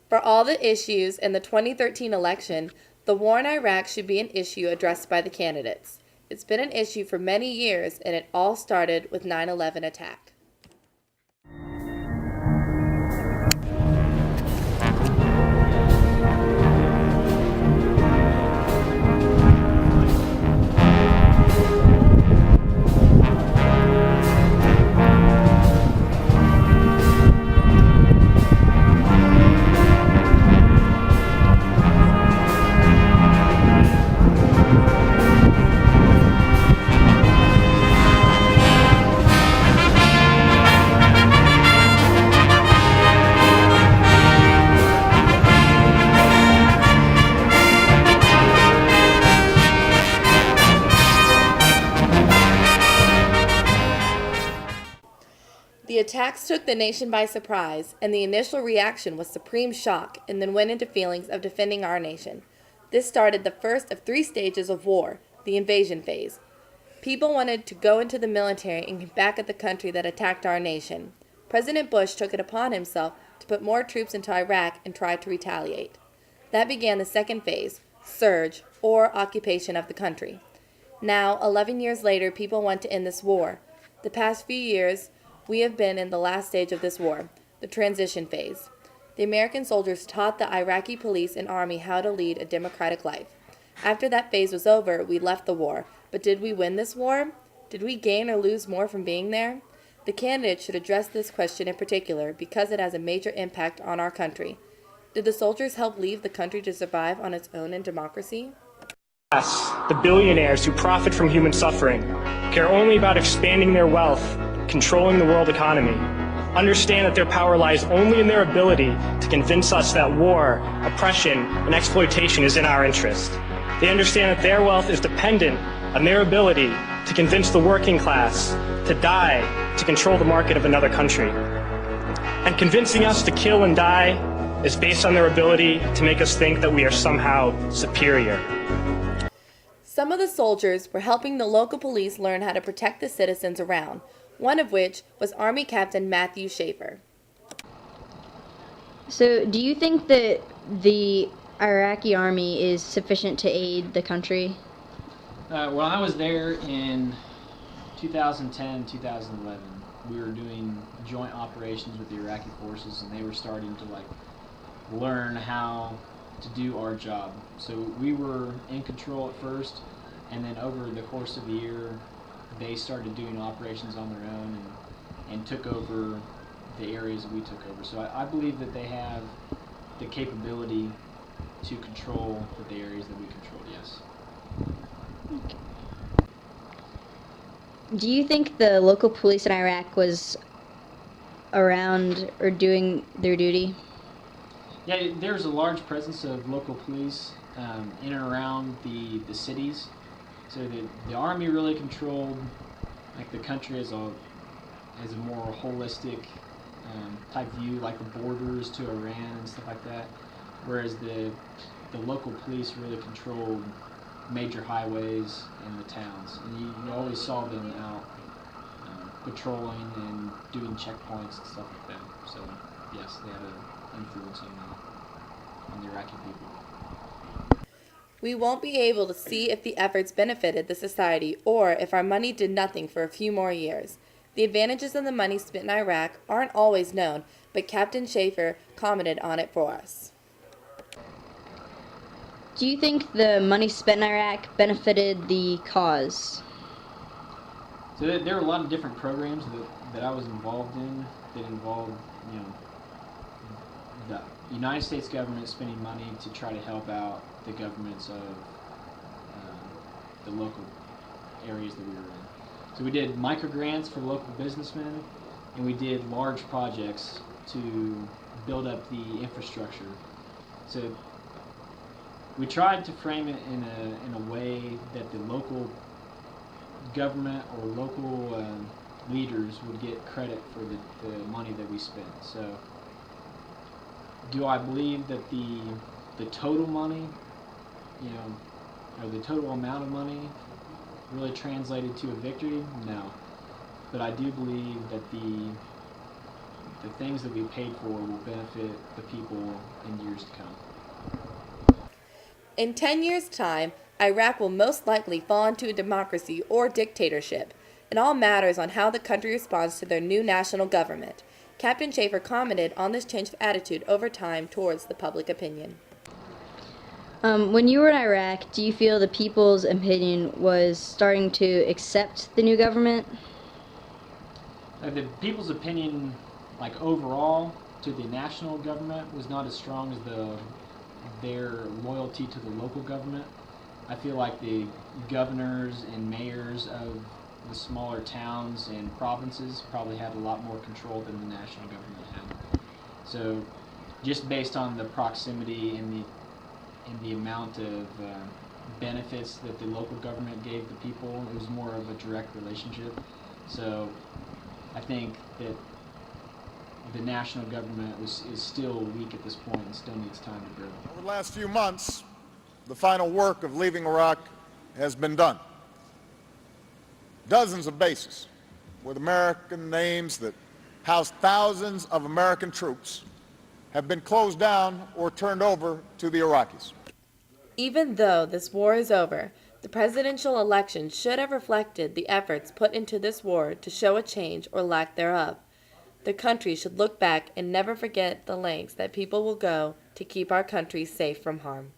For all the issues in the 2013 election, the war in Iraq should be an issue addressed by the candidates. It's been an issue for many years, and it all started with 9/11 attack. The attacks took the nation by surprise, and the initial reaction was supreme shock and then went into feelings of defending our nation. This started the first of 3 stages of war, the invasion phase. People wanted to go into the military and get back at the country that attacked our nation. President Bush took it upon himself to put more troops into Iraq and try to retaliate. That began the second phase, surge, or occupation of the country. Now, 11 years later, people want to end this war. The past few years, we have been in the last stage of this war, the transition phase. The American soldiers taught the Iraqi police and army how to lead a democratic life. After that phase was over, we left the war. But did we win this war? Did we gain or lose more from being there? The candidates should address this question in particular because it has a major impact on our country. Did the soldiers help leave the country to survive on its own in democracy? Yes, the billionaires who profit from human suffering care only about expanding their wealth, controlling the world economy, understand that their power lies only in their ability to convince us that war, oppression, and exploitation is in our interest. They understand that their wealth is dependent on their ability to convince the working class to die to control the market of another country. And convincing us to kill and die is based on their ability to make us think that we are somehow superior. Some of the soldiers were helping the local police learn how to protect the citizens around, one of which was Army Captain Matthew Schaefer. So, do you think that the Iraqi army is sufficient to aid the country? When I was there in 2010, 2011, we were doing joint operations with the Iraqi forces, and they were starting to learn how to do our job. So we were in control at first, and then over the course of a year, they started doing operations on their own and took over the areas that we took over. So I believe that they have the capability to control the areas that we control, yes. Do you think the local police in Iraq was around or doing their duty? Yeah, there's a large presence of local police in and around the cities. So the army really controlled the country as a more holistic type view, like the borders to Iran and stuff like that. Whereas the local police really controlled major highways and the towns, and you always saw them out patrolling and doing checkpoints and stuff like that. So yes, they had an influence on the Iraqi people. We won't be able to see if the efforts benefited the society or if our money did nothing for a few more years. The advantages of the money spent in Iraq aren't always known, but Captain Schaefer commented on it for us. Do you think the money spent in Iraq benefited the cause? So there are a lot of different programs that I was involved in that involved, the United States government spending money to try to help out the governments of the local areas that we were in. So we did micro grants for local businessmen, and we did large projects to build up the infrastructure. So we tried to frame it in a way that the local government or local leaders would get credit for the money that we spent. So do I believe that the total money, or the total amount of money really translated to a victory? No. But I do believe that the things that we paid for will benefit the people in years to come. In 10 years' time, Iraq will most likely fall into a democracy or dictatorship. It all matters on how the country responds to their new national government. Captain Schaefer commented on this change of attitude over time towards the public opinion. When you were in Iraq, do you feel the people's opinion was starting to accept the new government? The people's opinion, like overall, to the national government was not as strong as their loyalty to the local government. I feel like the governors and mayors of the smaller towns and provinces probably had a lot more control than the national government had. So, just based on the proximity and the amount of benefits that the local government gave the people, it was more of a direct relationship. So, I think that the national government is still weak at this point and still needs time to grow. Over the last few months, the final work of leaving Iraq has been done. Dozens of bases with American names that house thousands of American troops have been closed down or turned over to the Iraqis. Even though this war is over, the presidential election should have reflected the efforts put into this war to show a change or lack thereof. The country should look back and never forget the lengths that people will go to keep our country safe from harm.